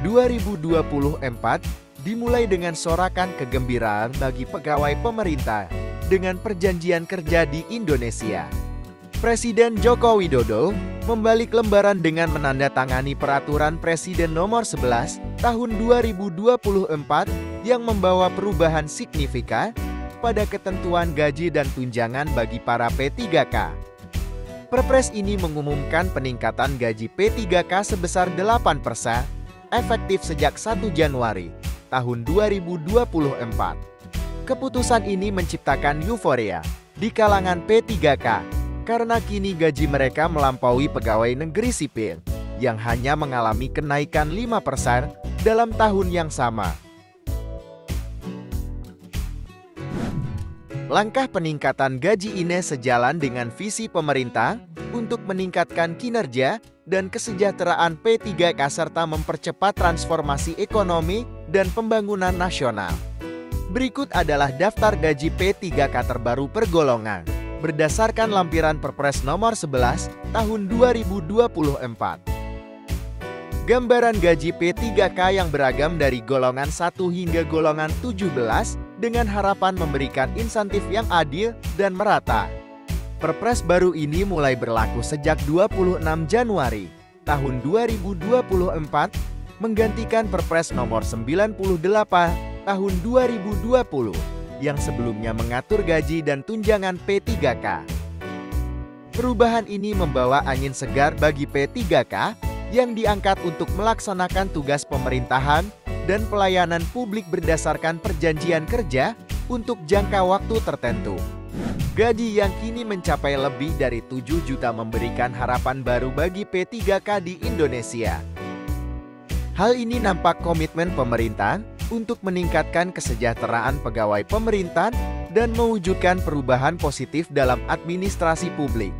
2024 dimulai dengan sorakan kegembiraan bagi pegawai pemerintah dengan perjanjian kerja di Indonesia. Presiden Joko Widodo membalik lembaran dengan menandatangani Peraturan Presiden Nomor 11 Tahun 2024 yang membawa perubahan signifikan pada ketentuan gaji dan tunjangan bagi para P3K. Perpres ini mengumumkan peningkatan gaji P3K sebesar 8% efektif sejak 1 Januari tahun 2024. Keputusan ini menciptakan euforia di kalangan P3K karena kini gaji mereka melampaui pegawai negeri sipil yang hanya mengalami kenaikan 5% dalam tahun yang sama. Langkah peningkatan gaji ini sejalan dengan visi pemerintah untuk meningkatkan kinerja dan kesejahteraan P3K serta mempercepat transformasi ekonomi dan pembangunan nasional. Berikut adalah daftar gaji P3K terbaru per golongan berdasarkan lampiran Perpres Nomor 11 Tahun 2024. Gambaran gaji P3K yang beragam dari golongan 1 hingga golongan 17 dengan harapan memberikan insentif yang adil dan merata. Perpres baru ini mulai berlaku sejak 26 Januari tahun 2024 menggantikan Perpres Nomor 98 Tahun 2020 yang sebelumnya mengatur gaji dan tunjangan P3K. Perubahan ini membawa angin segar bagi P3K yang diangkat untuk melaksanakan tugas pemerintahan dan pelayanan publik berdasarkan perjanjian kerja untuk jangka waktu tertentu. Gaji yang kini mencapai lebih dari 7 juta memberikan harapan baru bagi P3K di Indonesia. Hal ini nampak komitmen pemerintah untuk meningkatkan kesejahteraan pegawai pemerintah dan mewujudkan perubahan positif dalam administrasi publik.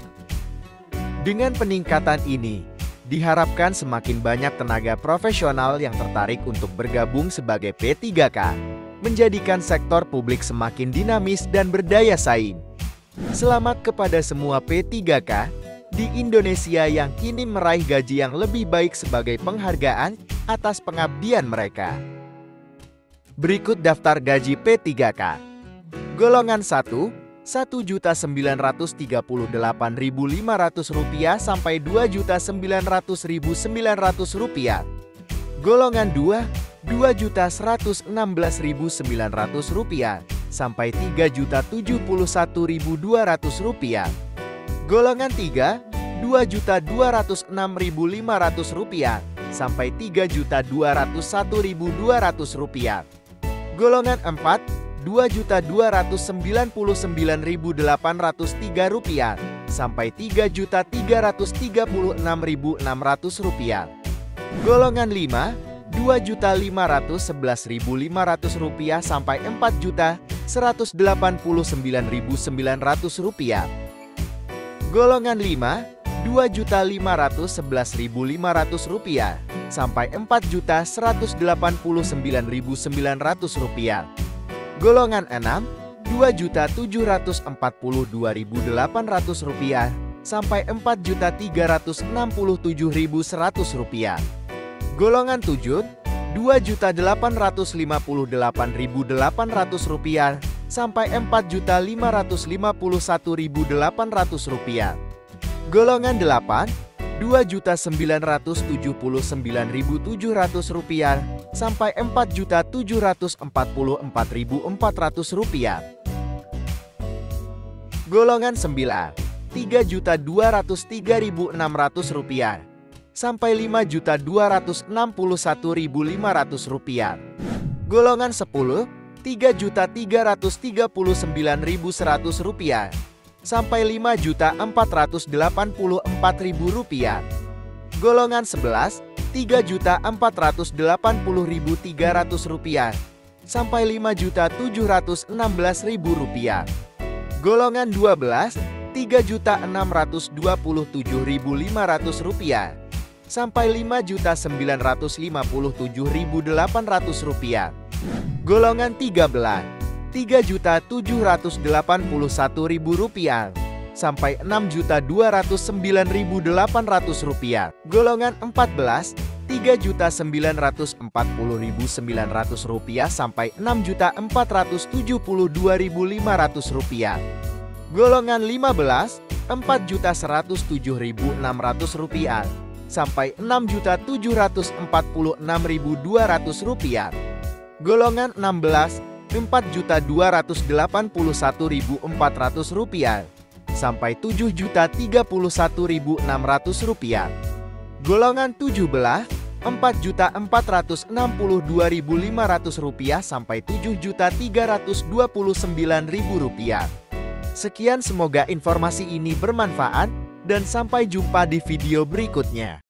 Dengan peningkatan ini, diharapkan semakin banyak tenaga profesional yang tertarik untuk bergabung sebagai P3K, menjadikan sektor publik semakin dinamis dan berdaya saing. Selamat kepada semua P3K di Indonesia yang kini meraih gaji yang lebih baik sebagai penghargaan atas pengabdian mereka. Berikut daftar gaji P3K. Golongan 1, Rp1.938.500 sampai Rp2.900.900. Golongan 2, Rp2.116.900 sampai Rp3.071.200. Golongan 3, Rp2.206.500 sampai Rp3.201.200. Golongan 4, Rp2.299.803 sampai Rp3.336.600. Golongan 5, Rp2.511.500 sampai Rp4.189.900. Golongan 5, Rp2.511.500 sampai Rp4.189.900. Golongan 6, Rp2.742.800 sampai Rp4.367.100. Golongan 7, Rp2.858.800 sampai Rp4.551.800. Golongan 8, Rp2.979.700 sampai Rp4.744.400. Golongan 9, Rp3.203.600 sampai Rp5.261.500. Golongan 10, Rp3.339.100 sampai Rp5.484.000. Golongan 11, Rp3.480.300 sampai Rp5.716.000. Golongan 12, Rp3.627.500 sampai Rp5.957.800. Golongan 13, Rp3.781.000 sampai Rp6.209.800. Golongan 14, Rp3.940.900 sampai Rp6.472.500. Golongan 15, Rp4.107.600 sampai Rp6.746.200. Golongan 16, Rp4.281.400 sampai Rp7.031.600. Golongan 17, Rp4.462.500 sampai Rp7.329.000. Sekian, semoga informasi ini bermanfaat dan sampai jumpa di video berikutnya.